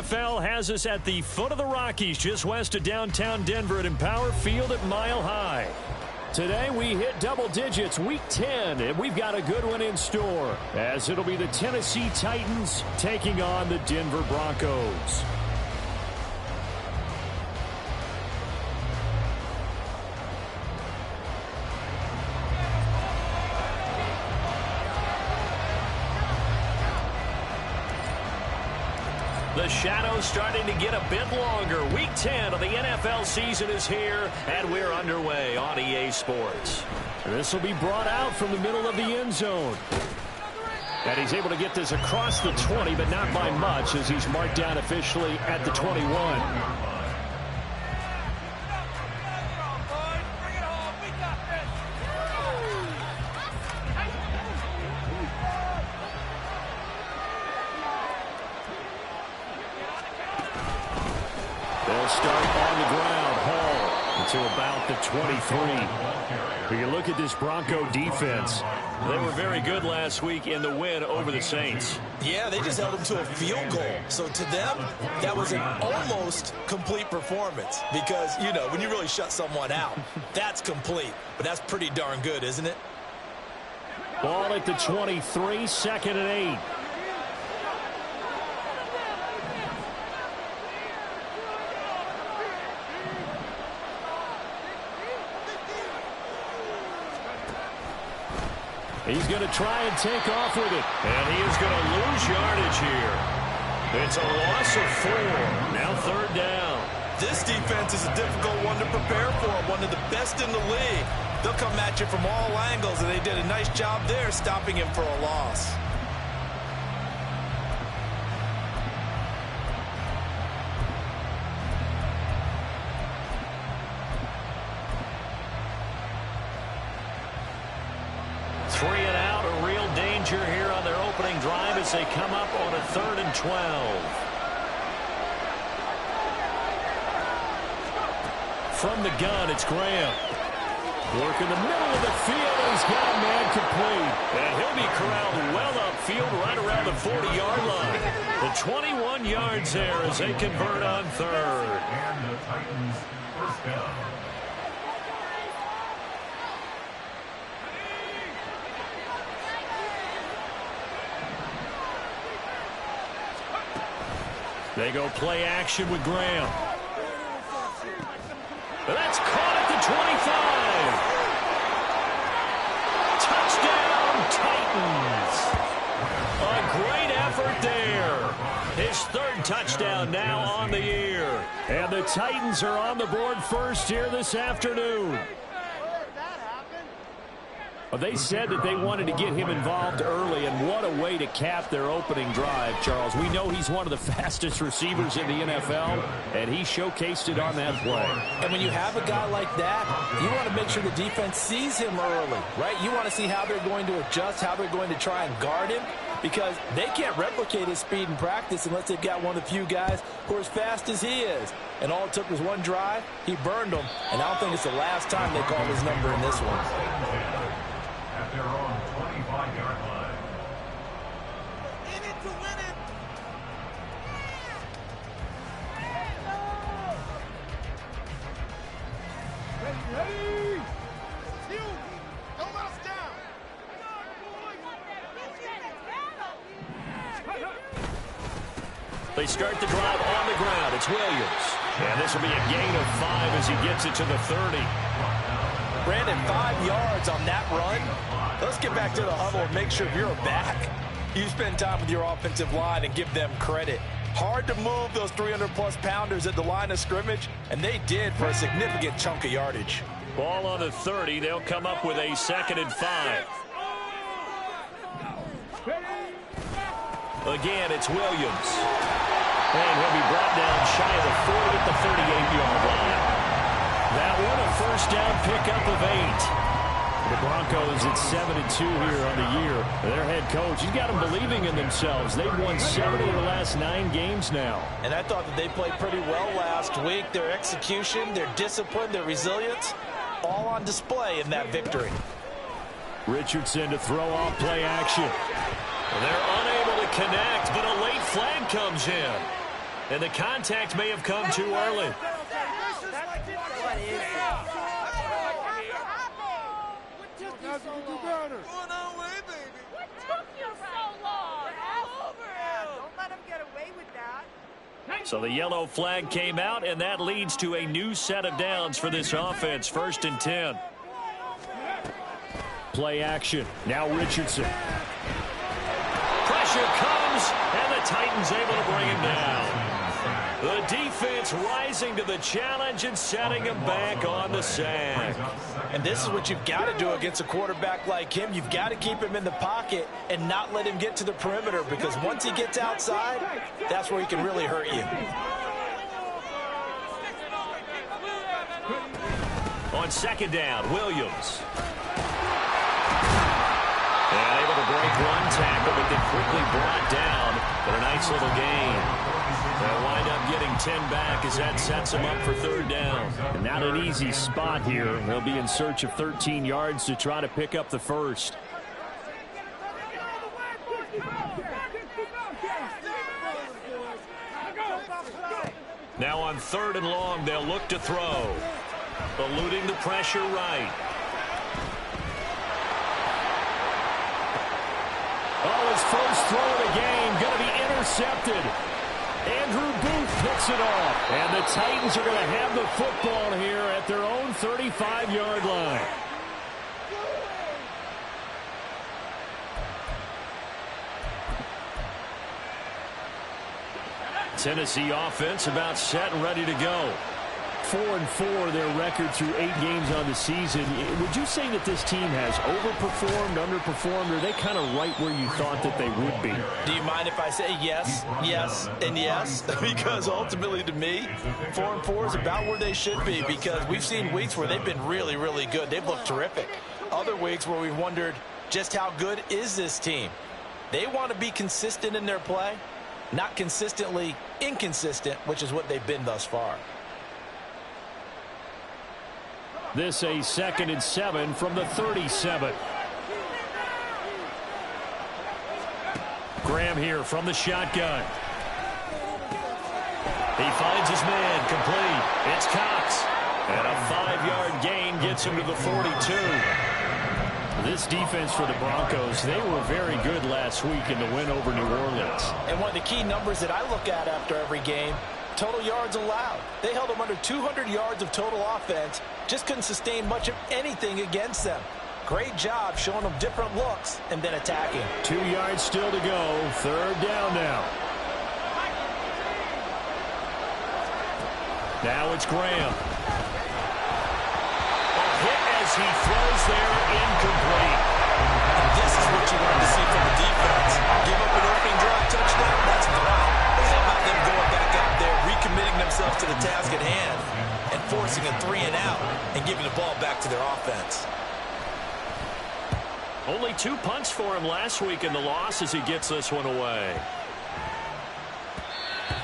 NFL has us at the foot of the Rockies, just west of downtown Denver at Empower Field at Mile High. Today we hit double digits, Week 10, and we've got a good one in store, as it'll be the Tennessee Titans taking on the Denver Broncos. The shadow's starting to get a bit longer. Week 10 of the NFL season is here, and we're underway on EA Sports. This will be brought out from the middle of the end zone. And he's able to get this across the 20, but not by much, as he's marked down officially at the 21. To about the 23. When you look at this Bronco defense, they were very good last week in the win over the Saints. Yeah, they just held them to a field goal. So to them, that was an almost complete performance because, you know, when you really shut someone out, that's complete. But that's pretty darn good, isn't it? Ball at the 23, second and 8. He's going to try and take off with it. And he is going to lose yardage here. It's a loss of 4. Now third down. This defense is a difficult one to prepare for. One of the best in the league. They'll come at you from all angles, and they did a nice job there stopping him for a loss. Here on their opening drive as they come up on a 3rd and 12. From the gun, it's Graham. Work in the middle of the field. He's got a man complete. And he'll be corralled well upfield right around the 40-yard line. The 21 yards there as they convert on 3rd. And the Titans first down. They go play action with Graham. That's caught at the 25. Touchdown, Titans. A great effort there. His 3rd touchdown now on the year. And the Titans are on the board first here this afternoon. Well, they said that they wanted to get him involved early, and what a way to cap their opening drive, Charles. We know he's one of the fastest receivers in the NFL, and he showcased it on that play. And when you have a guy like that, you want to make sure the defense sees him early, right? You want to see how they're going to adjust, how they're going to try and guard him, because they can't replicate his speed in practice unless they've got one of the few guys who are as fast as he is. And all it took was one drive. He burned them, and I don't think it's the last time they call his number in this one. At their own 25-yard line. In it to win it. Ready. Don't let us down. They start the drive on the ground. It's Williams. And this will be a gain of 5 as he gets it to the 30. Brandon, 5 yards on that run. Let's get back to the huddle and make sure if you're a back, you spend time with your offensive line and give them credit. Hard to move those 300-plus pounders at the line of scrimmage, and they did for a significant chunk of yardage. Ball on the 30. They'll come up with a 2nd and 5. Again, it's Williams. And he'll be brought down shy of the 40 at the 38-yard line. That one a first down pickup of 8. The Broncos at 7-2 here on the year. Their head coach, he's got them believing in themselves. They've won 7 of the last 9 games now. And I thought that they played pretty well last week. Their execution, their discipline, their resilience, all on display in that victory. Richardson to throw off play action. They're unable to connect, but a late flag comes in. And the contact may have come too early. So the yellow flag came out, and that leads to a new set of downs for this offense. 1st and 10. Play action. Now Richardson. Pressure comes, and the Titans able to bring him down. The defense rising to the challenge and setting him back on the sack. And this is what you've got to do against a quarterback like him. You've got to keep him in the pocket and not let him get to the perimeter, because once he gets outside, that's where he can really hurt you. On 2nd down, Williams. And able to break one tackle, but then quickly brought down. But a nice little gain. They'll wind up getting 10 back as that sets them up for 3rd down. And not an easy spot here. They'll be in search of 13 yards to try to pick up the first. Now on 3rd and long, they'll look to throw. Eluding the pressure right. Oh, his first throw of the game going to be intercepted. Andrew Booth picks it off. And the Titans are going to have the football here at their own 35-yard line. Tennessee offense about set and ready to go. 4-4 their record through 8 games on the season. Would you say that this team has overperformed, underperformed, or are they kind of right where you thought that they would be? Do you mind if I say yes, yes, and yes? Because ultimately to me, 4-4 is about where they should be, because we've seen weeks where they've been really, really good. They've looked terrific. Other weeks where we've wondered just how good is this team. They want to be consistent in their play, not consistently inconsistent, which is what they've been thus far. This a 2nd and 7 from the 37. Graham here from the shotgun. He finds his man complete. It's Cox. And a 5-yard gain gets him to the 42. This defense for the Broncos, they were very good last week in the win over New Orleans. And one of the key numbers that I look at after every game, total yards allowed. They held them under 200 yards of total offense. Just couldn't sustain much of anything against them. Great job showing them different looks and then attacking. 2 yards still to go. 3rd down now. Now it's Graham. A hit as he throws there, incomplete. And this is what you want to see from the defense. Give up an opening drive touchdown, that's fine. How about them going back out there, recommitting themselves to the task at hand, and forcing a 3-and-out and giving the ball back to their offense. Only 2 punts for him last week in the loss as he gets this one away.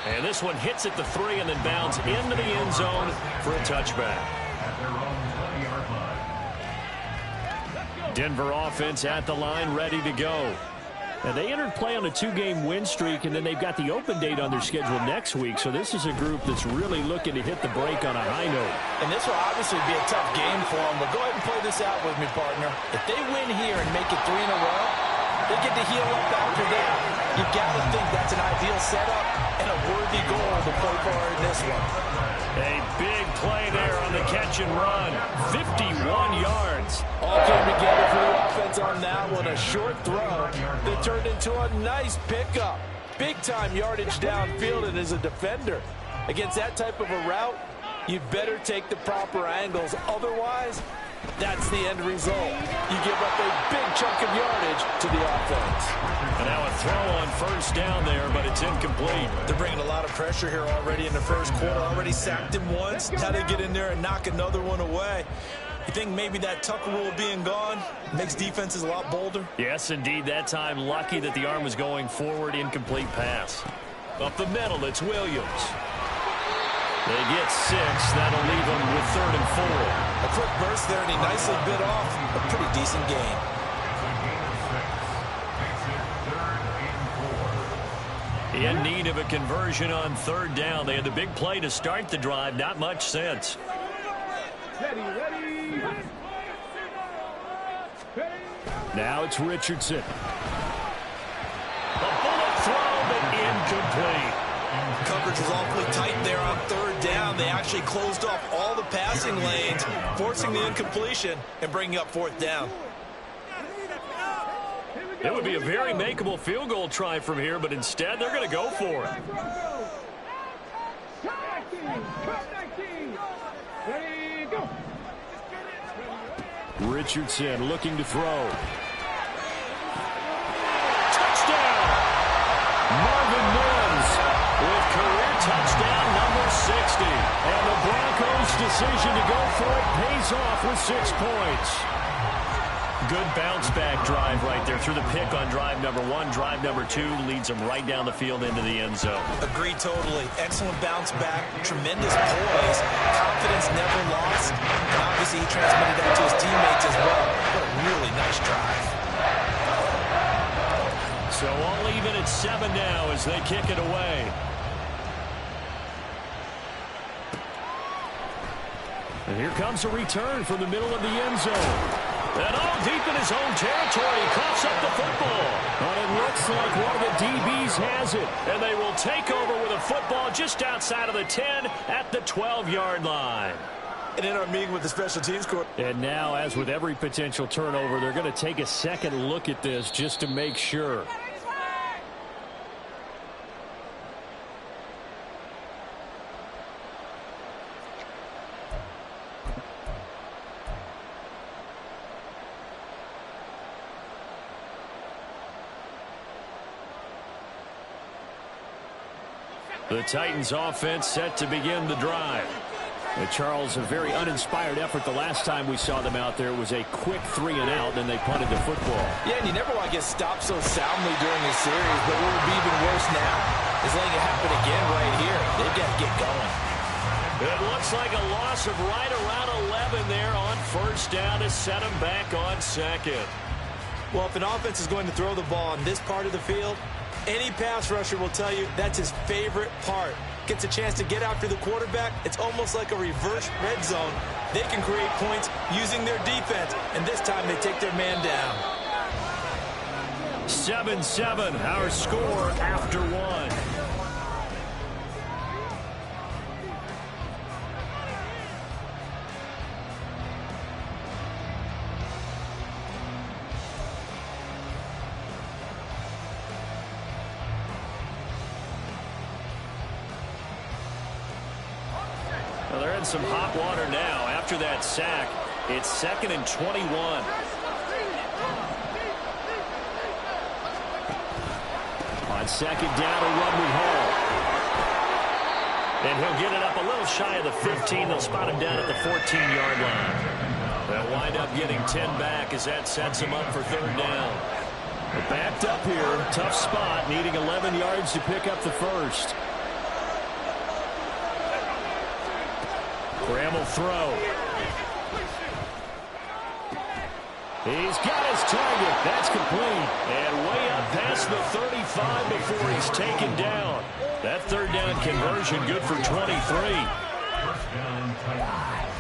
And this one hits at the 3 and then bounds into the end zone for a touchback. Denver offense at the line, ready to go. Now, they entered play on a 2-game win streak, and then they've got the open date on their schedule next week. So this is a group that's really looking to hit the break on a high note. And this will obviously be a tough game for them, but go ahead and play this out with me, partner. If they win here and make it 3 in a row, they get to heal up after that. You got to think that's an ideal setup and a worthy goal to play for in this one. A big play there on the catch and run. 51 yards. All came together for the offense on that one. A short throw that turned into a nice pickup. Big-time yardage downfield, and as a defender, against that type of a route, you'd better take the proper angles. Otherwise, that's the end result. You give up a big chunk of yardage to the offense. And now a throw on 1st down there, but it's incomplete. They're bringing a lot of pressure here already in the first quarter. Already sacked him once. Now they get in there and knock another one away. You think maybe that Tucker rule being gone makes defenses a lot bolder? Yes, indeed. That time, lucky that the arm was going forward. Incomplete pass. Up the middle, it's Williams. They get 6. That'll leave them with 3rd and 4. A quick burst there, and he nicely bit off a pretty decent gain. In need of a conversion on third down. They had the big play to start the drive. Not much since. Now it's Richardson. A bullet throw, but incomplete. Coverage was awfully tight there on third down. They actually closed off all the passing lanes, forcing the incompletion and bringing up fourth down. It would be a very makeable field goal try from here, but instead they're going to go for it. Richardson looking to throw. Touchdown! Marvin Mims with career touchdown number 60. And the Broncos' decision to go for it pays off with 6 points. Good bounce-back drive right there through the pick on drive number 1. Drive number 2 leads them right down the field into the end zone. Agreed totally. Excellent bounce back. Tremendous poise. Confidence never lost. And obviously he transmitted that to his teammates as well. What a really nice drive. So all even at 7 now as they kick it away. And here comes a return from the middle of the end zone. And all deep in his own territory, he coughs up the football. But it looks like one of the DBs has it. And they will take over with a football just outside of the 10 at the 12-yard line. And in our meeting with the special teams court. And now, as with every potential turnover, they're going to take a second look at this just to make sure. The Titans offense set to begin the drive. And Charles, a very uninspired effort the last time we saw them out there. It was a quick 3-and-out, and they punted the football. Yeah, and you never want to get stopped so soundly during a series, but what would be even worse now is letting it happen again right here. They've got to get going. It looks like a loss of right around 11 there on first down to set them back on second. Well, if an offense is going to throw the ball on this part of the field, any pass rusher will tell you that's his favorite part. Gets a chance to get after the quarterback. It's almost like a reverse red zone. They can create points using their defense, and this time they take their man down. 7-7, our score after 1. Well, they're in some hot water now. After that sack, it's 2nd and 21. On second down, a run with Hall. And he'll get it up a little shy of the 15. They'll spot him down at the 14-yard line. They'll wind up getting 10 back as that sets them up for third down. They're backed up here. Tough spot, needing 11 yards to pick up the first. Graham will throw. He's got his target. That's complete. And way up past the 35 before he's taken down. That third down conversion good for 23. First down, Titans.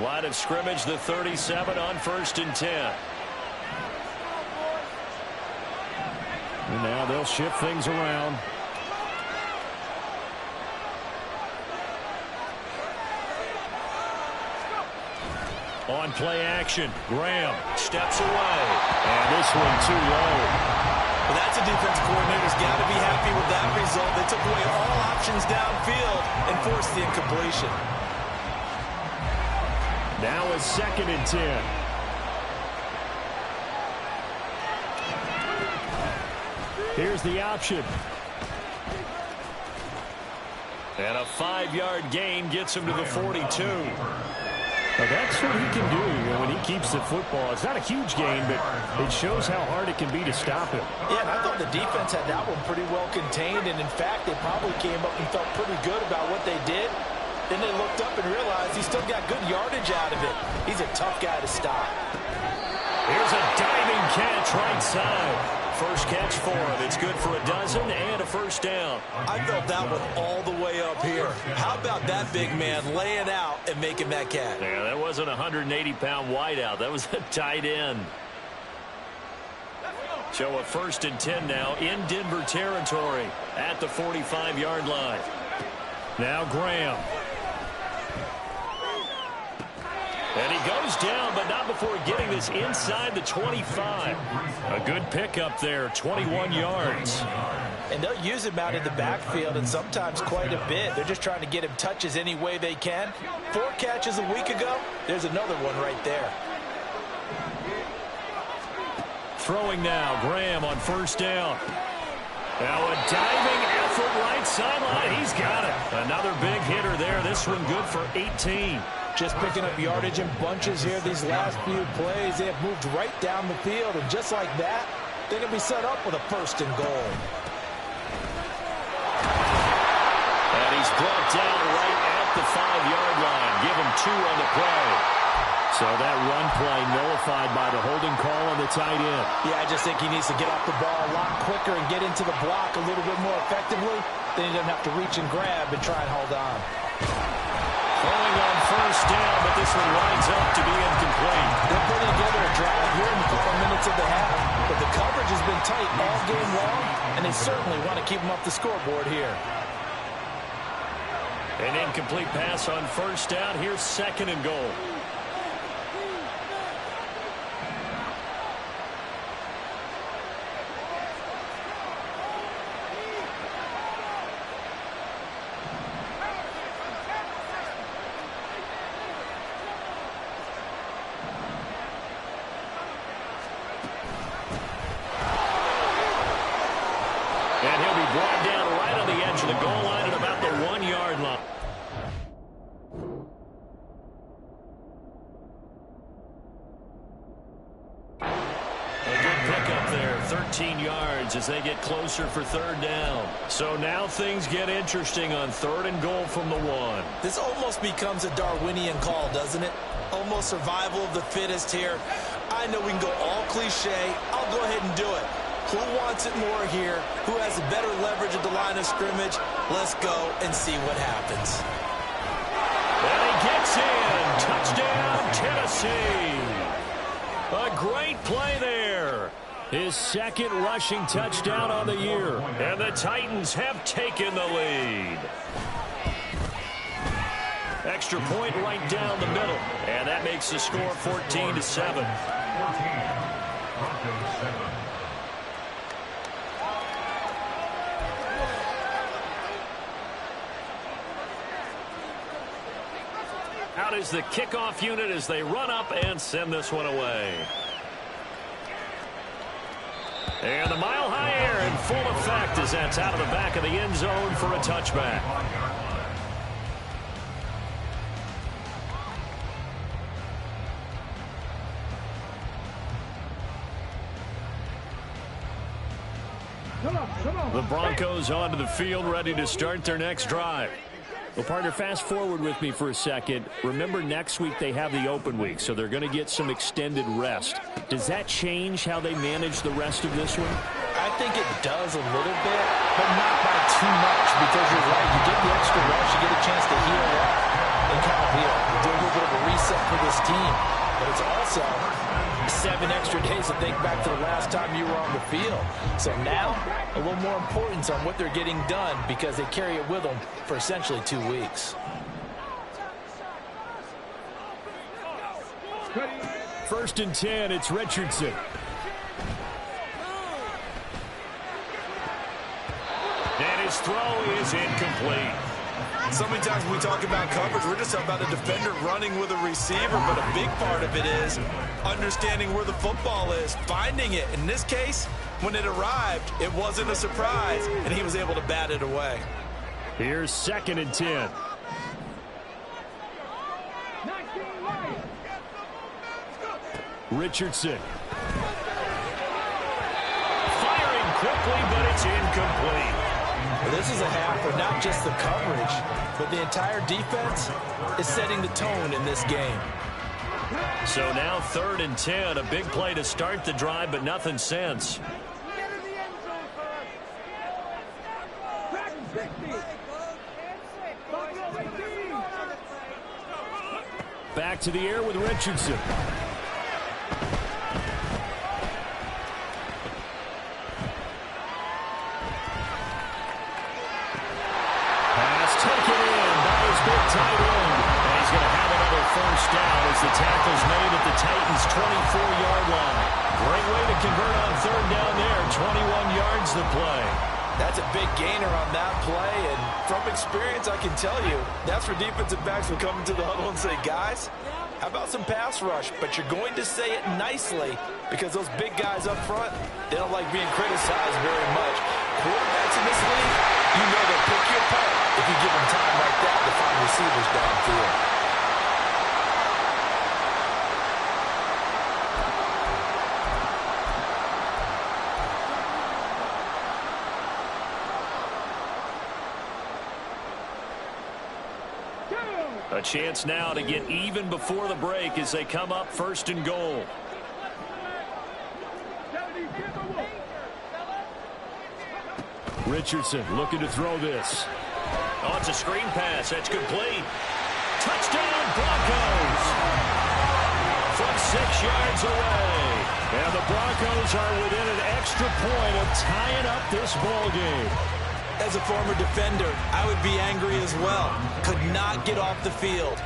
Line of scrimmage, the 37 on 1st and 10. And now they'll shift things around. On play action, Graham steps away. And this one too low. Well, that's a defensive coordinator's got to be happy with that result. They took away all options downfield and forced the incompletion. Now it's 2nd and 10. Here's the option. And a 5-yard gain gets him to the 42. Now that's what he can do when he keeps the football. It's not a huge gain, but it shows how hard it can be to stop him. Yeah, and I thought the defense had that one pretty well contained, and in fact, they probably came up and felt pretty good about what they did. Then they looked up and realized he still got good yardage out of it. He's a tough guy to stop. Here's a diving catch right side. First catch for him. It's good for a dozen and a first down. I felt that one all the way up here. How about that big man laying out and making that catch? Yeah, that wasn't a 180-pound wideout. That was a tight end. So a 1st and 10 now in Denver territory at the 45-yard line. Now Graham. And he goes down, but not before getting this inside the 25. A good pickup there, 21 yards. And they'll use him out in the backfield, and sometimes quite a bit. They're just trying to get him touches any way they can. 4 catches a week ago. There's another one right there. Throwing now, Graham on 1st down. Now a diving effort right sideline. He's got it. Another big hitter there. This one good for 18. Just picking up yardage in bunches here these last few plays. They have moved right down the field, and just like that, they're going to be set up with a 1st and goal. And he's brought down right at the 5-yard line. Give him 2 on the play. So that run play nullified by the holding call on the tight end. Yeah, I just think he needs to get off the ball a lot quicker and get into the block a little bit more effectively. Then he doesn't have to reach and grab and try and hold on. Throwing on 1st down, but this one lines up to be incomplete. They're putting together a drive here in the final minutes of the half, but the coverage has been tight all game long, and they certainly want to keep them off the scoreboard here. An incomplete pass on 1st down. Here's 2nd and goal. And he'll be brought down right on the edge of the goal line at about the 1-yard line. A good pickup there, 13 yards as they get closer for 3rd down. So now things get interesting on 3rd and goal from the 1. This almost becomes a Darwinian call, doesn't it? Almost survival of the fittest here. I know we can go all cliche. I'll go ahead and do it. Who wants it more here? Who has a better leverage at the line of scrimmage? Let's go and see what happens. And he gets in. Touchdown, Tennessee. A great play there. His 2nd rushing touchdown on the year. And the Titans have taken the lead. Extra point right down the middle. And that makes the score 14-7. 14. Broncos 7. Out is the kickoff unit as they run up and send this one away. And the mile-high air in full effect as that's out of the back of the end zone for a touchback. The Broncos onto the field, ready to start their next drive. Well, partner, fast forward with me for a second. Remember, next week they have the open week, so they're going to get some extended rest. Does that change how they manage the rest of this one? I think it does a little bit, but not by too much, because you're right. You get the extra rest, you get a chance to heal up and kind of heal. Do a little bit of a reset for this team. But it's also 7 extra days to think back to the last time you were on the field. So now, a little more importance on what they're getting done because they carry it with them for essentially 2 weeks. First and 10, it's Richardson. And his throw is incomplete. So many times when we talk about coverage, we're just talking about a defender running with a receiver, but a big part of it is understanding where the football is, finding it. In this case, when it arrived, it wasn't a surprise, and he was able to bat it away. Here's 2nd and 10. Richardson. Firing quickly, but it's incomplete. This is a half where not just the coverage, but the entire defense is setting the tone in this game. So now 3rd and 10, a big play to start the drive, but nothing since. Back to the air with Richardson. Pass taken in by his big tight end. And he's going to have another first down as the tackle's made at the Titans' 24-yard line. Great way to convert on 3rd down there. 21 yards the play. That's a big gainer on that play, and from experience, I can tell you, that's where defensive backs will come into the huddle and say, guys, how about some pass rush? But you're going to say it nicely because those big guys up front, they don't like being criticized very much. Quarterbacks in this league, you know they'll pick you apart if you give them time like that to find receivers downfield. A chance now to get even before the break as they come up 1st and goal. Richardson looking to throw this. Oh, it's a screen pass. That's complete. Touchdown, Broncos. From 6 yards away. And the Broncos are within an extra point of tying up this ball game. As a former defender, I would be angry as well. Could not get off the field.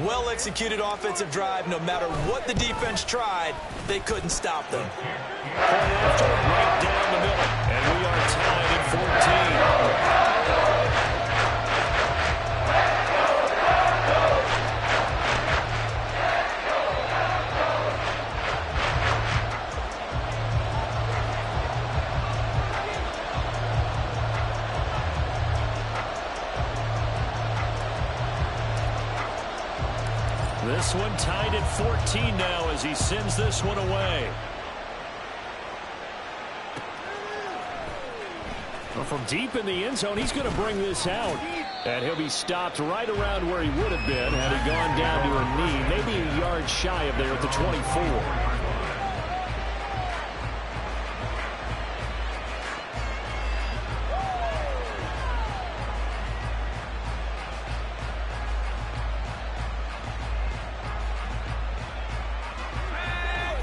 Well-executed offensive drive. No matter what the defense tried, they couldn't stop them. Right down the middle. And we are tied at 14. This one tied at 14 now as he sends this one away. Well, from deep in the end zone, he's going to bring this out. And he'll be stopped right around where he would have been had he gone down to a knee, maybe a yard shy of there at the 24.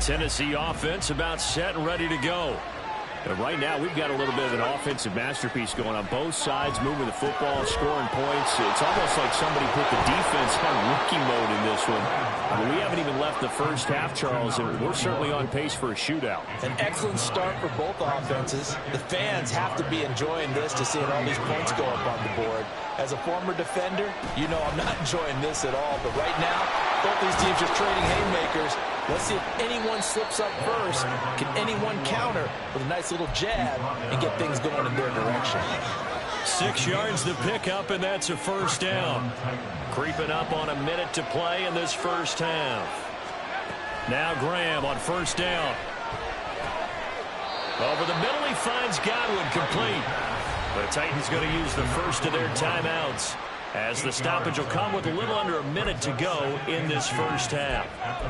Tennessee offense about set and ready to go. And right now, we've got a little bit of an offensive masterpiece going on both sides, moving the football, scoring points. It's almost like somebody put the defense on rookie mode in this one. I mean, we haven't even left the first half, Charles, and we're certainly on pace for a shootout. An excellent start for both offenses. The fans have to be enjoying this to see all these points go up on the board. As a former defender, you know I'm not enjoying this at all. But right now, both these teams just trading haymakers. Let's see if anyone slips up first. Can anyone counter with a nice little jab and get things going in their direction? 6 yards to pick up, and that's a first down. Creeping up on a minute to play in this first half. Now Graham on first down. Over the middle, he finds Godwin complete. The Titans going to use the first of their timeouts, as the stoppage will come with a little under a minute to go in this first half.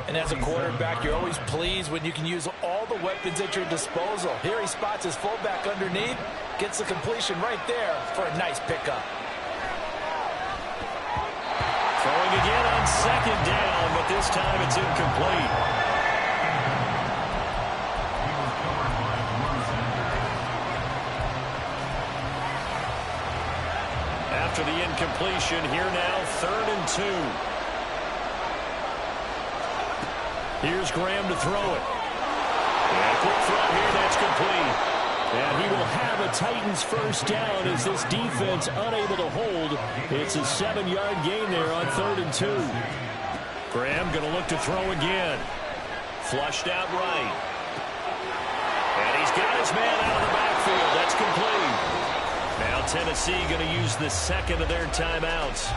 And as a quarterback, you're always pleased when you can use all the weapons at your disposal. Here he spots his fullback underneath, gets the completion right there for a nice pickup. Throwing again on second down, but this time it's incomplete. After the incompletion, here now, 3rd and 2. Here's Graham to throw it. And a quick throw here, that's complete. And he will have a Titans first down as this defense unable to hold. It's a 7-yard gain there on 3rd and 2. Graham going to look to throw again. Flushed out right. And he's got his man out of the backfield. That's complete. Now Tennessee going to use the second of their timeouts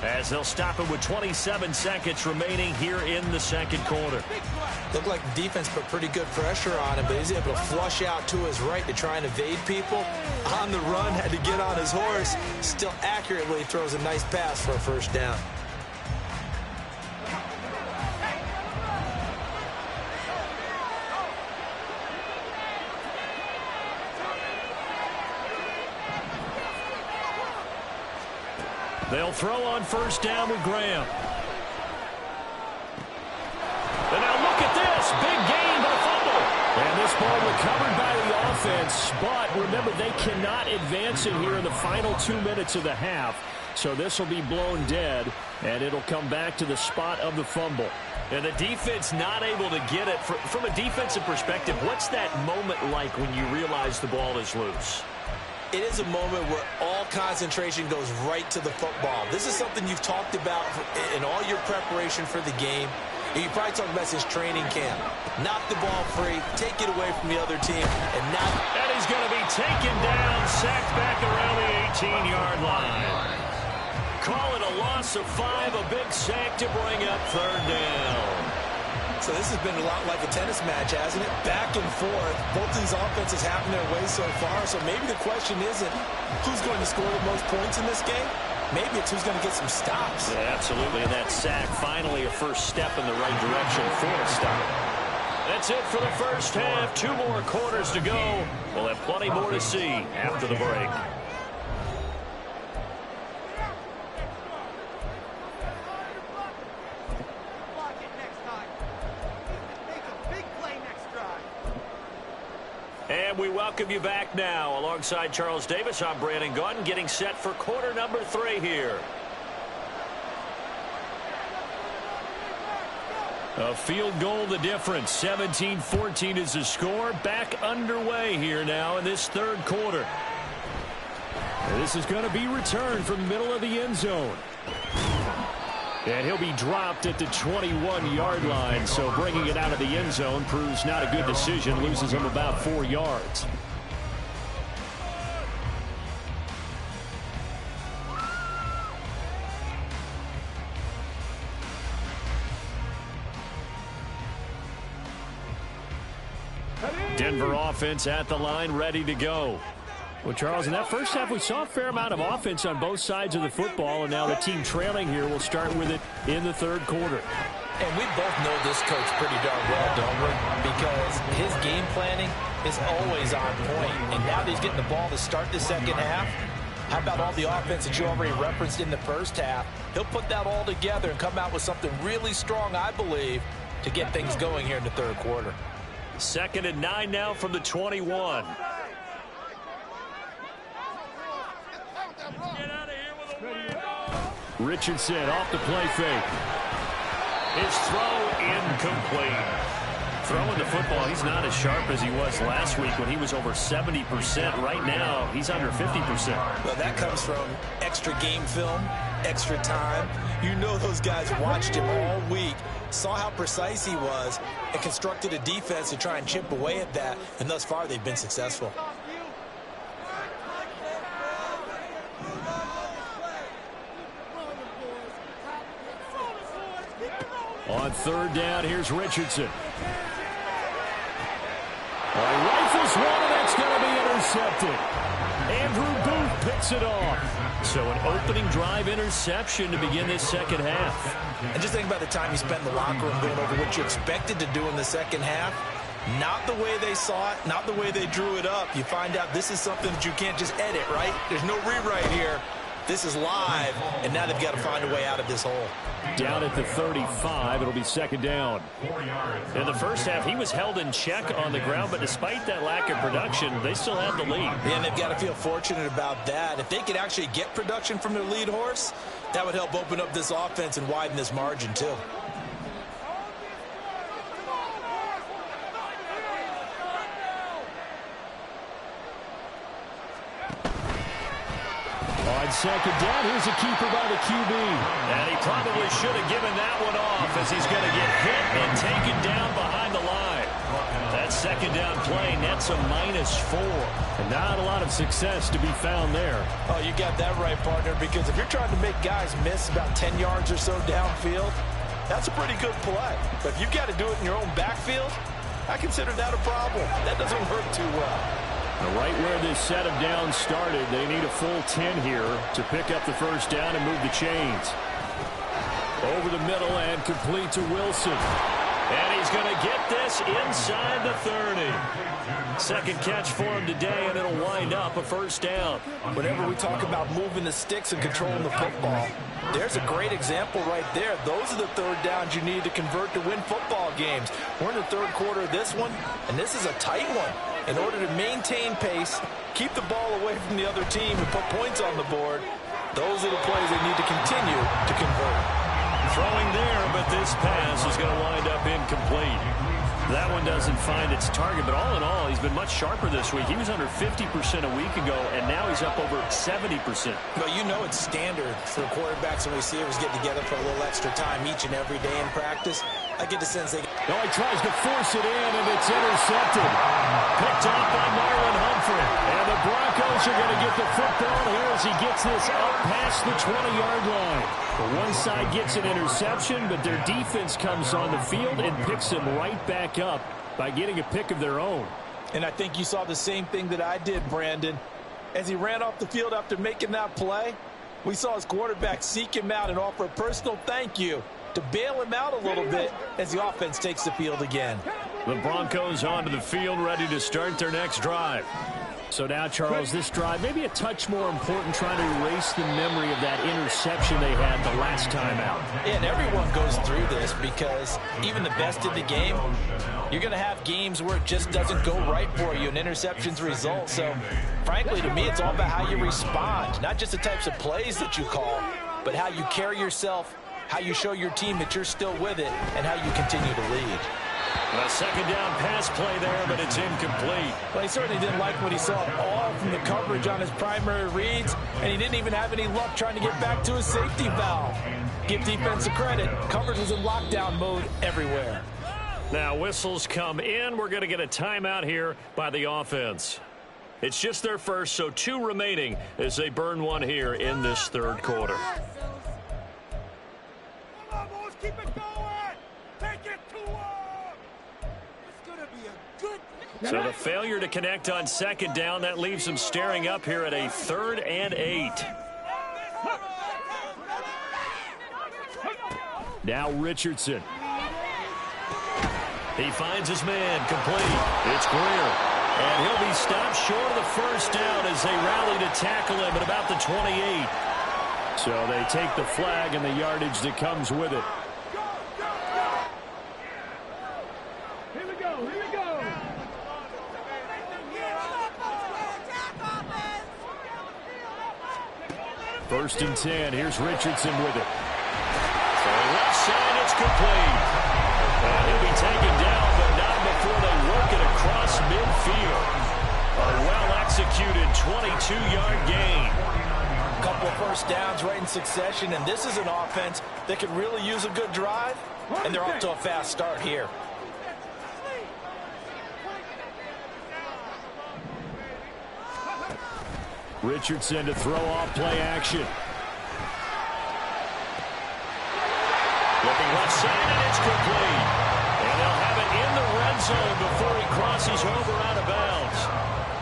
as they'll stop it with 27 seconds remaining here in the second quarter. Looked like the defense put pretty good pressure on him, but he's able to flush out to his right to try and evade people. On the run, had to get on his horse. Still accurately throws a nice pass for a first down. They'll throw on first down with Graham. And now look at this. Big gain, but a fumble. And this ball recovered by the offense. But remember, they cannot advance it here in the final 2 minutes of the half. So this will be blown dead, and it'll come back to the spot of the fumble. And the defense not able to get it. From a defensive perspective, what's that moment like when you realize the ball is loose? It is a moment where all concentration goes right to the football. This is something you've talked about in all your preparation for the game. You probably talked about since training camp. Knock the ball free, take it away from the other team, and he's going to be taken down, sacked back around the 18-yard line. Call it a loss of 5, a big sack to bring up third down. So this has been a lot like a tennis match, hasn't it? Back and forth. Both these offenses having their way so far. So maybe the question isn't who's going to score the most points in this game. Maybe it's who's going to get some stops. Yeah, absolutely. And that sack, finally a first step in the right direction for a stop. That's it for the first half. 2 more quarters to go. We'll have plenty more to see after the break. And we welcome you back now. Alongside Charles Davis, I'm Brandon Gaudin, getting set for quarter number 3 here. A field goal the difference. 17-14 is the score. Back underway here now in this third quarter. And this is going to be returned from the middle of the end zone. And he'll be dropped at the 21-yard line, so bringing it out of the end zone proves not a good decision, loses him about 4 yards. Denver offense at the line, ready to go. Well, Charles, in that first half, we saw a fair amount of offense on both sides of the football, and now the team trailing here will start with it in the third quarter. And we both know this coach pretty darn well, don't we? Because his game planning is always on point. And now that he's getting the ball to start the second half, how about all the offense that you already referenced in the first half? He'll put that all together and come out with something really strong, I believe, to get things going here in the third quarter. 2nd and 9 now from the 21. Richardson off the play fake. His throw incomplete. Throwing the football, he's not as sharp as he was last week when he was over 70%. Right now, he's under 50%. Well, that comes from extra game film, extra time. You know those guys watched him all week, saw how precise he was, and constructed a defense to try and chip away at that. And thus far, they've been successful. On third down, here's Richardson. Rifles one, and that's going to be intercepted. Andrew Booth picks it off. So an opening drive interception to begin this second half. And just think about the time you spent in the locker room going over what you expected to do in the second half. Not the way they saw it, not the way they drew it up. You find out this is something that you can't just edit, right? There's no rewrite here. This is live, and now they've got to find a way out of this hole. Down at the 35, it'll be second down. In the first half, he was held in check on the ground, but despite that lack of production, they still have the lead. And they've got to feel fortunate about that. If they could actually get production from their lead horse, that would help open up this offense and widen this margin, too. On second down, here's a keeper by the QB. And he probably should have given that one off as he's going to get hit and taken down behind the line. That's second down play nets a -4. And not a lot of success to be found there. Oh, you got that right, partner, because if you're trying to make guys miss about 10 yards or so downfield, that's a pretty good play. But if you've got to do it in your own backfield, I consider that a problem. That doesn't work too well. Right where this set of downs started, they need a full 10 here to pick up the first down and move the chains. Over the middle and complete to Wilson. And he's going to get this inside the 30. Second catch for him today, and it'll wind up a first down. Whenever we talk about moving the sticks and controlling the football, there's a great example right there. Those are the third downs you need to convert to win football games. We're in the third quarter of this one, and this is a tight one. In order to maintain pace, keep the ball away from the other team, and put points on the board, those are the plays they need to continue to convert. Throwing there, but this pass is going to wind up incomplete. That one doesn't find its target, but all in all, he's been much sharper this week. He was under 50% a week ago, and now he's up over 70%. Well, you know it's standard for quarterbacks and receivers get together for a little extra time each and every day in practice. I get the sense they... No, he tries to force it in, and it's intercepted. Picked off by Marlon Humphrey. And the Broncos are going to get the football here as he gets this up past the 20-yard line. The one side gets an interception, but their defense comes on the field and picks him right back up by getting a pick of their own. And I think you saw the same thing that I did, Brandon. As he ran off the field after making that play, we saw his quarterback seek him out and offer a personal thank you to bail him out a little bit as the offense takes the field again. The Broncos onto the field, ready to start their next drive. So now, Charles, this drive maybe a touch more important, trying to erase the memory of that interception they had the last time out. Yeah, and everyone goes through this because even the best in the game, you're going to have games where it just doesn't go right for you and interceptions result. So, frankly, to me, it's all about how you respond, not just the types of plays that you call, but how you carry yourself, how you show your team that you're still with it, and how you continue to lead. A second down pass play there, but it's incomplete. Well, he certainly didn't like what he saw all from the coverage on his primary reads, and he didn't even have any luck trying to get back to his safety valve. Give defense a credit. Coverage was in lockdown mode everywhere. Now whistles come in. We're going to get a timeout here by the offense. It's just their first, so 2 remaining as they burn one here in this third quarter. Come on, boys, keep it going. Take it to him. It's going to be a good... So the failure to connect on second down, that leaves them staring up here at a 3rd and 8. Now Richardson. He finds his man, complete. It's Greer. And he'll be stopped short of the first down as they rally to tackle him at about the 28. So they take the flag and the yardage that comes with it. Here we go, here we go. First and 10. Here's Richardson with it. So left side, it's complete. And he'll be taken down, but not before they work it across midfield. A well-executed 22-yard gain. A couple of first downs right in succession, and this is an offense that could really use a good drive, and they're off to a fast start here. Richardson to throw off play action. Looking left side, and it's complete. And they'll have it in the red zone before he crosses over out of bounds.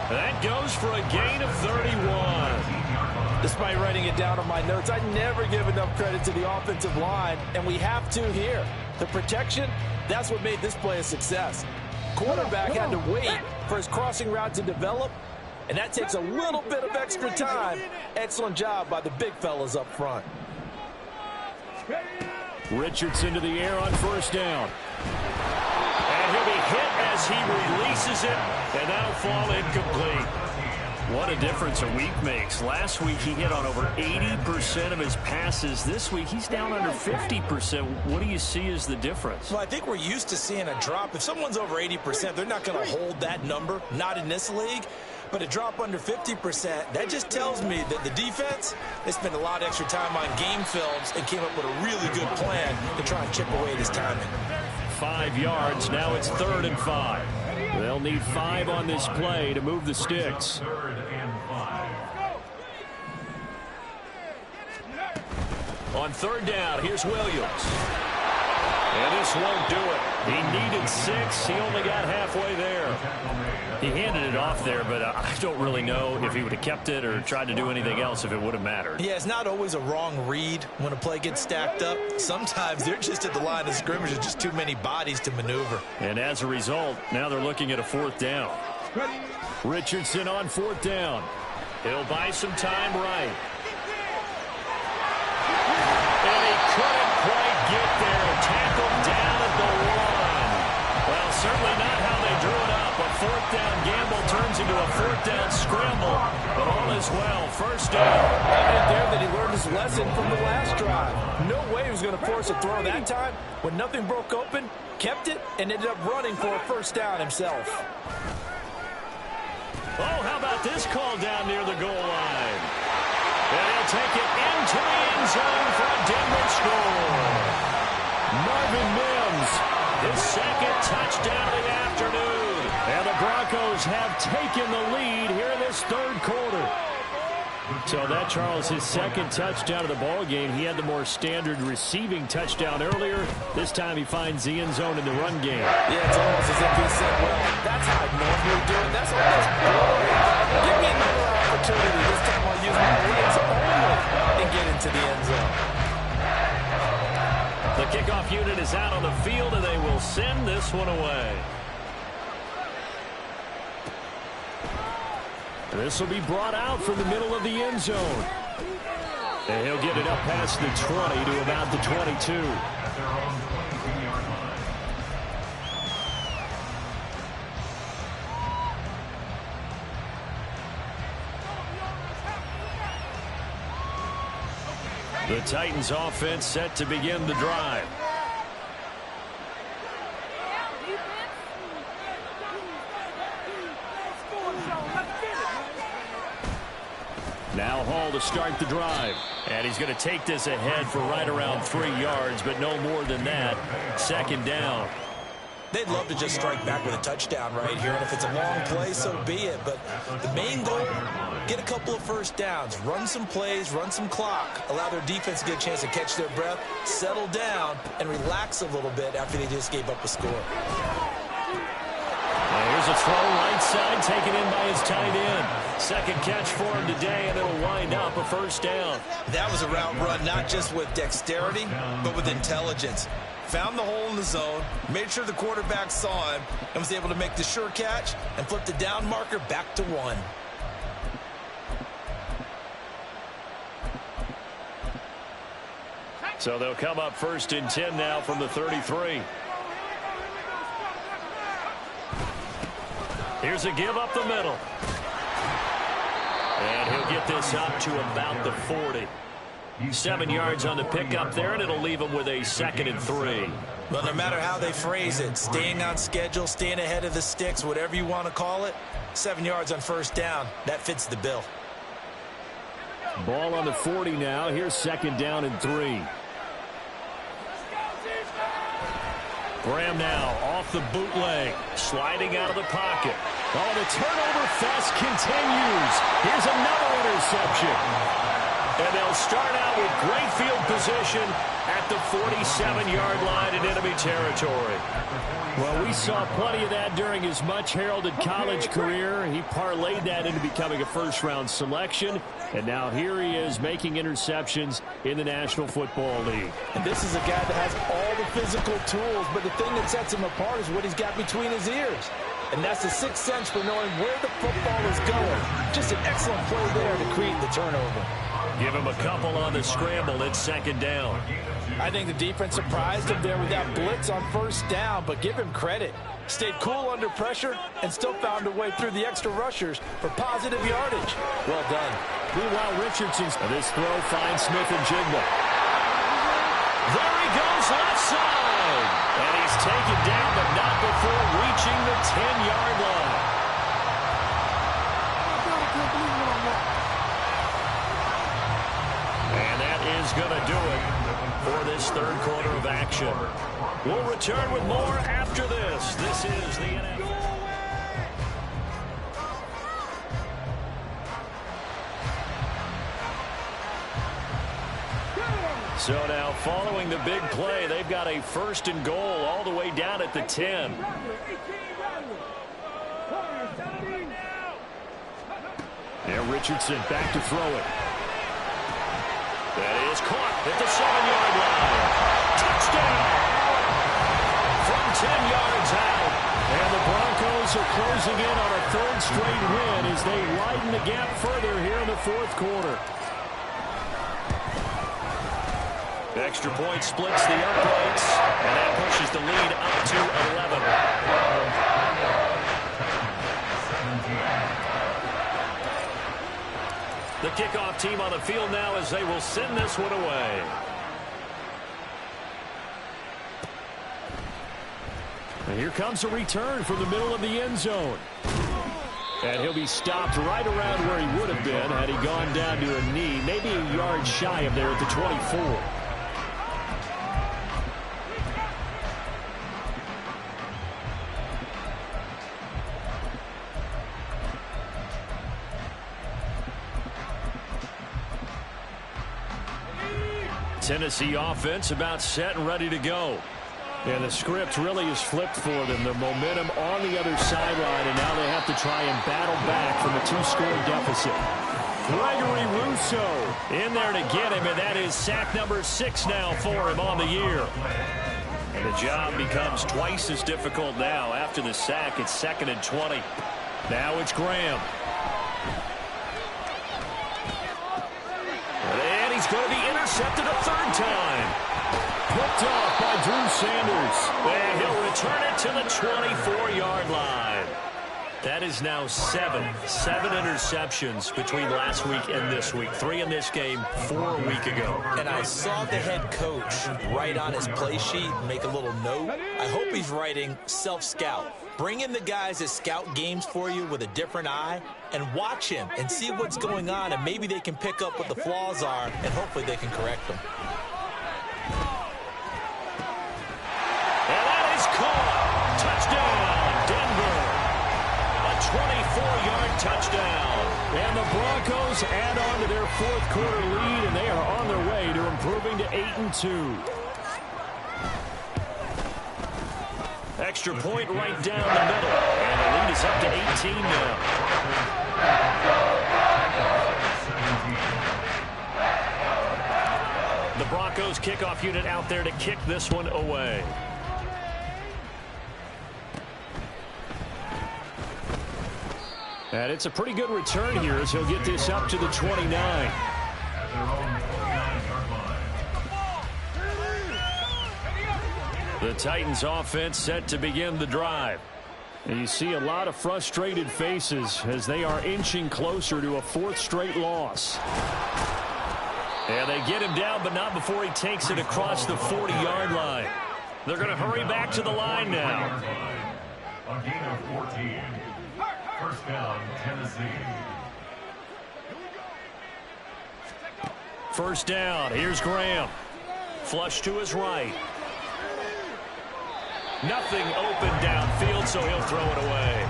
That goes for a gain of 31. Despite writing it down on my notes, I never give enough credit to the offensive line, and we have to here. The protection, that's what made this play a success. Quarterback had to wait for his crossing route to develop, and that takes a little bit of extra time. Excellent job by the big fellas up front. Richardson to the air on first down. And he'll be hit as he releases it, and that'll fall incomplete. What a difference a week makes. Last week he hit on over 80% of his passes. This week he's down under 50%. What do you see as the difference? Well, I think we're used to seeing a drop. If someone's over 80%, they're not going to hold that number, not in this league. But a drop under 50%, that just tells me that the defense, they spent a lot of extra time on game films and came up with a really good plan to try and chip away this timing. 5 yards. Now it's 3rd and 5. They'll need 5 on this play to move the sticks. On third down, here's Williams. And this won't do it. He needed 6. He only got halfway there. He handed it off there, but I don't really know if he would have kept it or tried to do anything else if it would have mattered. Yeah, it's not always a wrong read when a play gets stacked up. Sometimes they're just at the line of scrimmage. There's just too many bodies to maneuver. And as a result, now they're looking at a 4th down. Richardson on 4th down. He'll buy some time right. And he couldn't quite get there. Tackled down at the 1. Well, certainly not how they drew it up. A 4th down gamble turns into a 4th down scramble. But all is well. First down. Evident there that he learned his lesson from the last drive. No way he was going to force a throw that time. When nothing broke open, kept it, and ended up running for a first down himself. Oh, how about this call down near the goal line? And he'll take it into the end zone for a Denver score. Marvin Mims, his 2nd touchdown of the afternoon. And the Broncos have taken the lead here in this 3rd quarter. So that, Charles, his 2nd touchdown of the ball game. He had the more standard receiving touchdown earlier. This time he finds the end zone in the run game. Yeah, it's almost as if he said, well, that's how I normally do it. That's almost boring. Give me another opportunity. This time I'll use my legs only and get into the end zone. The kickoff unit is out on the field, and they will send this one away. This will be brought out from the middle of the end zone. And he'll get it up past the 20 to about the 22. The Titans offense set to begin the drive. Now Hall to start the drive. And he's going to take this ahead for right around 3 yards, but no more than that. 2nd down. They'd love to just strike back with a touchdown right here. And if it's a long play, so be it. But the main goal, get a couple of first downs. Run some plays, run some clock. Allow their defense to get a chance to catch their breath, settle down, and relax a little bit after they just gave up a score. Here's a throw right side taken in by his tight end. 2nd catch for him today, and it'll wind up a first down. That was a route run not just with dexterity, but with intelligence. Found the hole in the zone, made sure the quarterback saw him, and was able to make the sure catch and flip the down marker back to 1. So they'll come up 1st and 10 now from the 33. Here's a give up the middle. And he'll get this up to about the 40. 7 yards on the pickup there, and it'll leave him with a 2nd and 3. Well, no matter how they phrase it, staying on schedule, staying ahead of the sticks, whatever you want to call it, 7 yards on first down, that fits the bill. Ball on the 40 now. Here's 2nd down and 3. Graham now off the bootleg, sliding out of the pocket. Oh, the turnover fest continues. Here's another interception. And they'll start out with great field position at the 47-yard line in enemy territory. Well, we saw plenty of that during his much-heralded college career. He parlayed that into becoming a first-round selection, and now here he is making interceptions in the National Football League. And this is a guy that has all the physical tools, but the thing that sets him apart is what he's got between his ears. And that's the sixth sense for knowing where the football is going. Just an excellent play there to create the turnover. Give him a couple on the scramble. It's 2nd down. I think the defense surprised him there with that blitz on first down, but give him credit. Stayed cool under pressure and still found a way through the extra rushers for positive yardage. Well done. Meanwhile, Richardson's this throw finds Smith and Jigba. There he goes left side. And he's taken down, but not before reaching the 10-yard line. And that is going to do it for this third quarter of action. We'll return with more after this. This is the NFL. So now following the big play, they've got a 1st and goal all the way down at the 10. And Richardson back to throw it. That is caught at the 7-yard line. Touchdown! From 10 yards out. And the Broncos are closing in on a 3rd straight win as they widen the gap further here in the 4th quarter. Extra point splits the uprights, and that pushes the lead up to 11. The kickoff team on the field now as they will send this one away. And here comes a return from the middle of the end zone. And he'll be stopped right around where he would have been had he gone down to a knee, maybe a yard shy of there at the 24. Tennessee offense about set and ready to go. And the script really is flipped for them. The momentum on the other sideline, and now they have to try and battle back from a 2-score deficit. Gregory Rousseau in there to get him, and that is sack number 6 now for him on the year. And the job becomes twice as difficult now. After the sack, it's 2nd and 20. Now it's Graham. And he's going to be intercepted a 3rd time. Picked off by Drew Sanders. And he'll return it to the 24-yard line. That is now 7 interceptions between last week and this week. 3 in this game, 4 a week ago. And I saw the head coach write on his play sheet, make a little note. I hope he's writing self-scout. Bring in the guys that scout games for you with a different eye and watch him and see what's going on, and maybe they can pick up what the flaws are, and hopefully they can correct them. And that is caught. Touchdown, Denver. A 24-yard touchdown. And the Broncos add on to their 4th quarter lead, and they are on their way to improving to 8-2. Extra point right down the middle. And the lead is up to 18 now. The Broncos kickoff unit out there to kick this one away. And it's a pretty good return here as he'll get this up to the 29. The Titans offense set to begin the drive. And you see a lot of frustrated faces as they are inching closer to a 4th straight loss. And they get him down, but not before he takes it across the 40-yard line. They're going to hurry back to the line now. A gain of 14. 1st down, Tennessee. 1st down. Here's Graham. Flush to his right. Nothing open downfield, so he'll throw it away.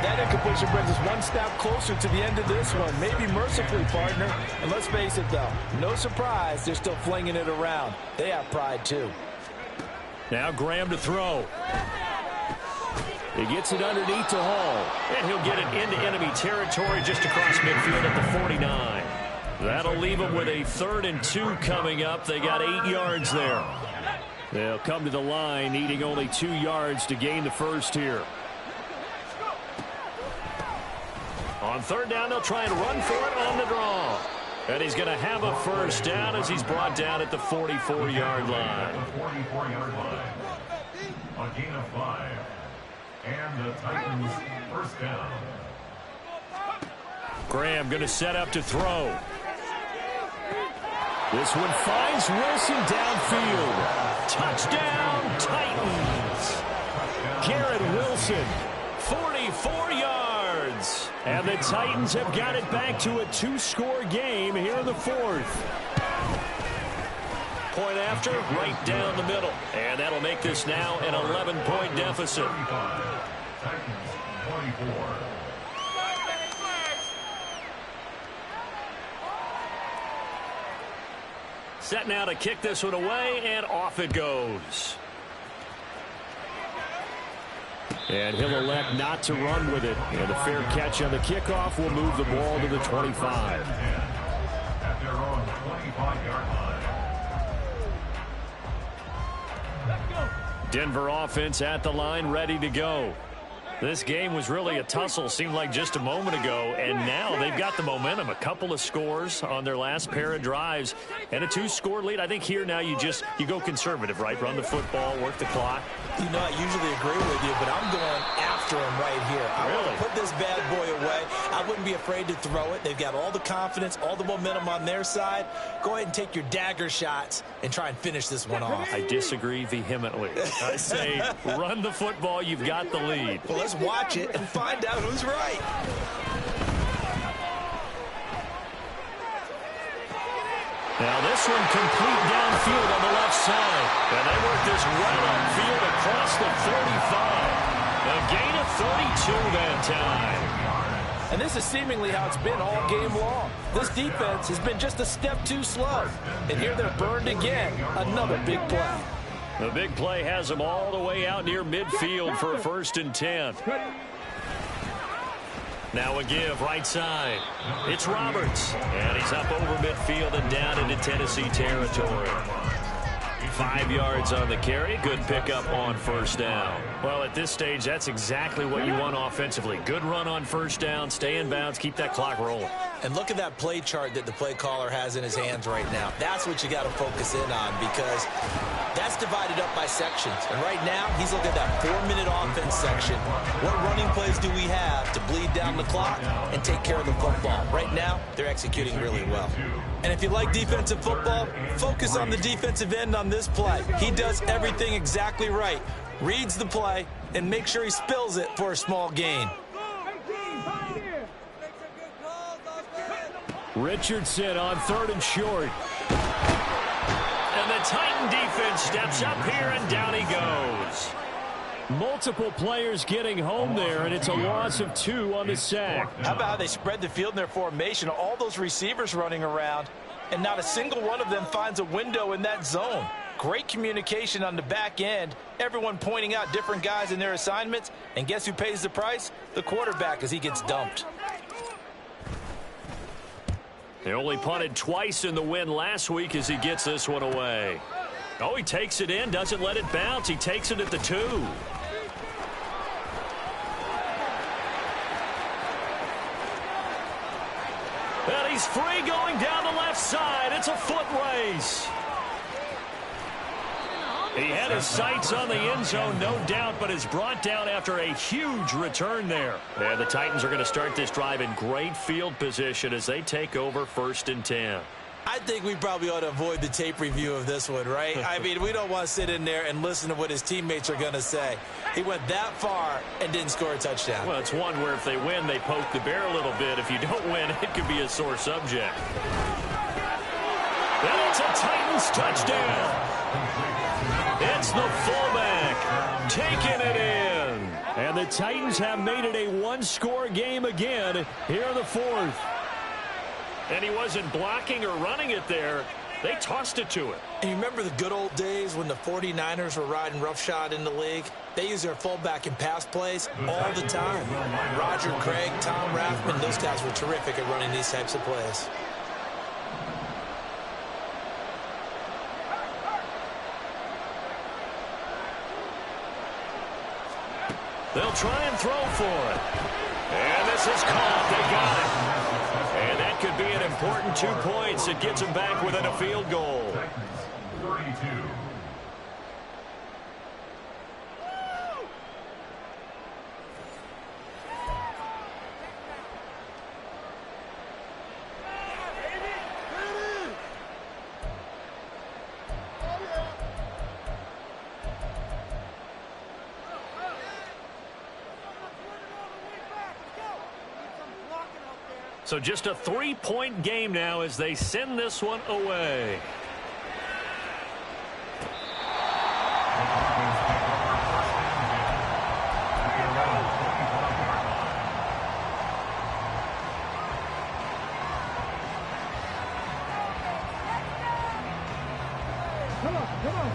That incompletion brings us one step closer to the end of this one. Maybe mercifully, partner. And let's face it, though, no surprise, they're still flinging it around. They have pride, too. Now Graham to throw. He gets it underneath to Hall. And he'll get it into enemy territory just across midfield at the 49. That'll leave him with a 3rd and 2 coming up. They got 8 yards there. They'll come to the line needing only 2 yards to gain the 1st here. On 3rd down, they'll try and run for it on the draw. And he's going to have a 1st down as he's brought down at the 44-yard line. 44-yard line. A gain of 5. And the Titans 1st down. Graham going to set up to throw. This one finds Wilson downfield. Touchdown, Titans. Garrett Wilson. 44 yards. And the Titans have got it back to a 2-score game here in the 4th. Point after, right down the middle. And that'll make this now an 11-point deficit. 35. Titans 24. Set now to kick this one away, and off it goes. And he'll elect not to run with it. And a fair catch on the kickoff will move the ball to the 25. At their own 25-yard line. Denver offense at the line, ready to go. This game was really a tussle, seemed like just a moment ago, and now they've got the momentum. A couple of scores on their last pair of drives, and a 2-score lead. I think here now you go conservative, right? Run the football, work the clock. You know, I usually agree with you, but I'm going after him right here. I want to put this bad boy away. I wouldn't be afraid to throw it. They've got all the confidence, all the momentum on their side. Go ahead and take your dagger shots and try and finish this one off. I disagree vehemently. I say run the football. You've got the lead. Well, let's watch it and find out who's right. Now this one complete downfield on the left side. And they work this right upfield across the 35. A gain of 32 that time. And this is seemingly how it's been all game long. This defense has been just a step too slow. And here they're burned again. Another big play. The big play has them all the way out near midfield for a 1st and 10. Now a give right side. It's Roberts. And he's up over midfield and down into Tennessee territory. 5 yards on the carry. Good pickup on 1st down. Well, at this stage, that's exactly what you want offensively. Good run on 1st down. Stay in bounds. Keep that clock rolling. And look at that play chart that the play caller has in his hands right now. That's what you got to focus in on, because that's divided up by sections. And right now, he's looking at that 4-minute offense section. What running plays do we have to bleed down the clock and take care of the football? Right now, they're executing really well. And if you like defensive football, focus on the defensive end on this play. He does everything exactly right. Reads the play and make sure he spills it for a small gain. Richardson on 3rd and short. And the Titan defense steps up here, and down he goes. Multiple players getting home there, and it's a loss of 2 on the sack. How about how they spread the field in their formation? All those receivers running around, and not a single one of them finds a window in that zone. Great communication on the back end. Everyone pointing out different guys in their assignments. And guess who pays the price? The quarterback, as he gets dumped. They only punted twice in the win last week as he gets this one away. Oh, he takes it in, doesn't let it bounce. He takes it at the 2. And he's free going down the left side. It's a foot race. He had his sights on the end zone, no doubt, but is brought down after a huge return there. And the Titans are going to start this drive in great field position as they take over 1st and 10. I think we probably ought to avoid the tape review of this one, right? I mean, we don't want to sit in there and listen to what his teammates are going to say. He went that far and didn't score a touchdown. Well, it's one where if they win, they poke the bear a little bit. If you don't win, it could be a sore subject. And it's a Titans touchdown. It's the fullback taking it in. And the Titans have made it a 1-score game again here in the 4th. And he wasn't blocking or running it there. They tossed it to him. And you remember the good old days when the 49ers were riding roughshod in the league? They use their fullback in pass plays all the time. Roger Craig, Tom Rathman, those guys were terrific at running these types of plays. They'll try and throw for it. And this is caught. They got it. And that could be an important 2 points. It gets them back within a field goal. 32. So just a 3-point game now as they send this one away.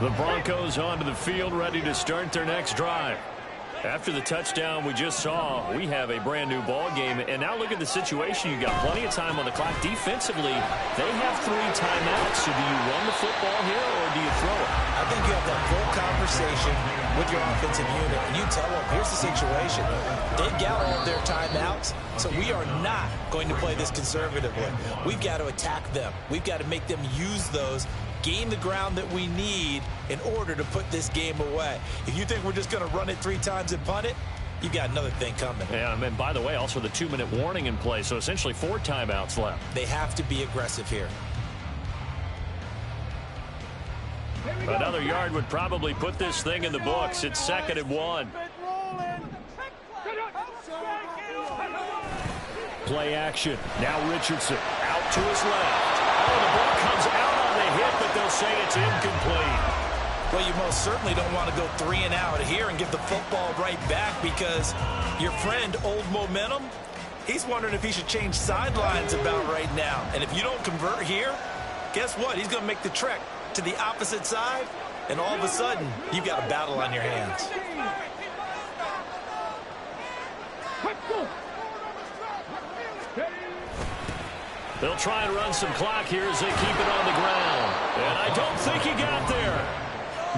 The Broncos onto the field, ready to start their next drive. After the touchdown we just saw, we have a brand-new ball game. And now look at the situation. You got plenty of time on the clock. Defensively, they have 3 timeouts. So do you run the football here or do you throw it? I think you have that full conversation with your offensive unit, and you tell them, here's the situation. They've got all of their timeouts, so we are not going to play this conservatively. We've got to attack them. We've got to make them use those, gain the ground that we need in order to put this game away. If you think we're just going to run it 3 times and punt it, you got another thing coming. Yeah, and by the way, also the 2-minute warning in play, so essentially 4 timeouts left. They have to be aggressive here. Another yard would probably put this thing in the books. It's 2nd and 1. Play action. Now Richardson. Out to his left. Oh, the ball comes out on the hit, but they'll say it's incomplete. Well, you most certainly don't want to go 3 and out here and give the football right back, because your friend, Old Momentum, he's wondering if he should change sidelines about right now. And if you don't convert here, guess what? He's going to make the trek to the opposite side, and all of a sudden, you've got a battle on your hands. They'll try and run some clock here as they keep it on the ground. And I don't think he got there.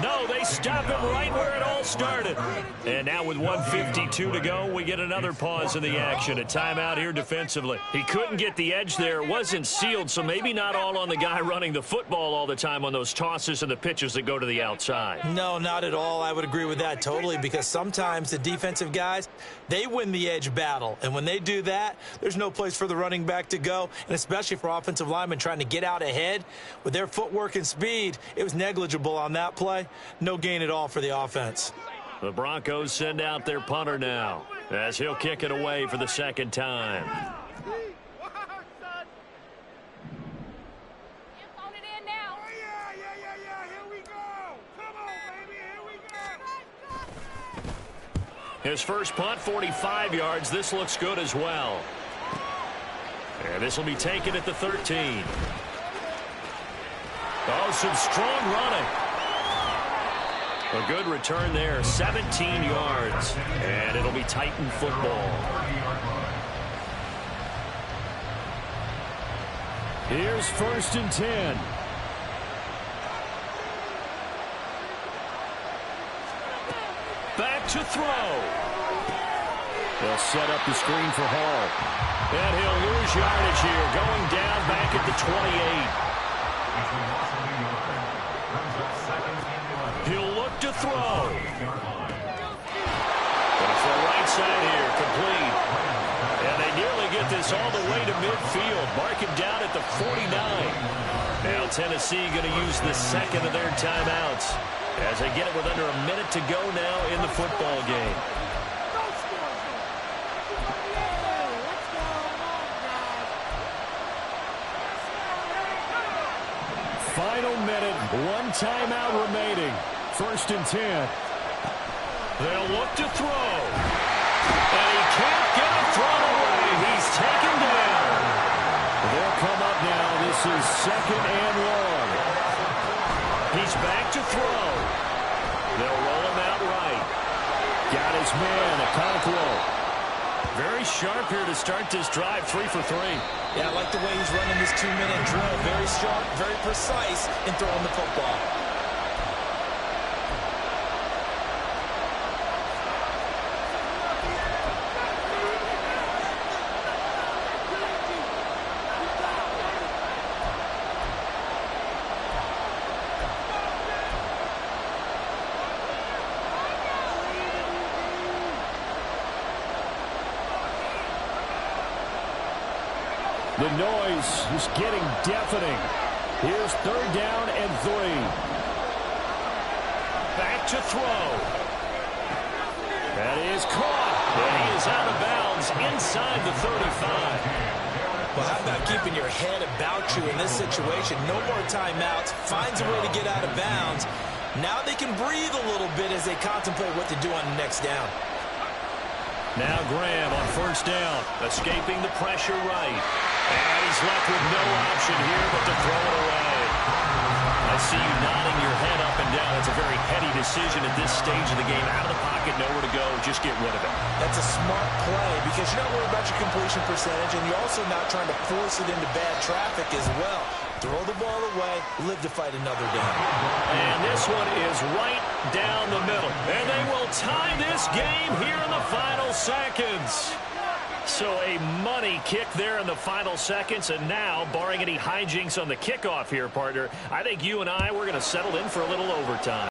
No, they stop him right where it all started. And now with 1:52 to go, we get another pause in the action. A timeout here defensively. He couldn't get the edge there. It wasn't sealed, so maybe not all on the guy running the football all the time on those tosses and the pitches that go to the outside. No, not at all. I would agree with that totally, because sometimes the defensive guys, they win the edge battle. And when they do that, there's no place for the running back to go, and especially for offensive linemen trying to get out ahead. With their footwork and speed, it was negligible on that play. No gain at all for the offense. The Broncos send out their punter now, as he'll kick it away for the 2nd time. His first punt, 45 yards. This looks good as well. And this will be taken at the 13. Oh, some strong running. A good return there, 17 yards. And it'll be Titan football. Here's 1st and 10. Back to throw. They'll set up the screen for Hall. And he'll lose yardage here, going down back at the 28. He'll look to throw. Going for the right side here, complete. And they nearly get this all the way to midfield. Mark him down at the 49. Now Tennessee going to use the 2nd of their timeouts as they get it with under a minute to go now in the football game. Final minute, 1 timeout remaining. 1st and 10. They'll look to throw. And he can't get it thrown away. He's taken down. They'll come up now. This is 2nd and 1. He's back to throw. They'll roll him out right. Got his man, Okonkwo. Very sharp here to start this drive, 3 for 3. Yeah, I like the way he's running this 2-minute drill. Very sharp, very precise in throwing the football. The noise is getting deafening. Here's 3rd down and 3. Back to throw. That is caught. And he is out of bounds inside the 35. Well, how about keeping your head about you in this situation? No more timeouts. Finds a way to get out of bounds. Now they can breathe a little bit as they contemplate what to do on the next down. Now Graham on 1st down, escaping the pressure right. And he's left with no option here but to throw it away. I see you nodding your head up and down. That's a very heady decision at this stage of the game. Out of the pocket, nowhere to go. Just get rid of it. That's a smart play because you're not worried about your completion percentage, and you're also not trying to force it into bad traffic as well. Throw the ball away, live to fight another down. And this one is right down the middle. And they will tie this game here in the final seconds. So a money kick there in the final seconds. And now, barring any hijinks on the kickoff here, partner, I think you and I, we're going to settle in for a little overtime.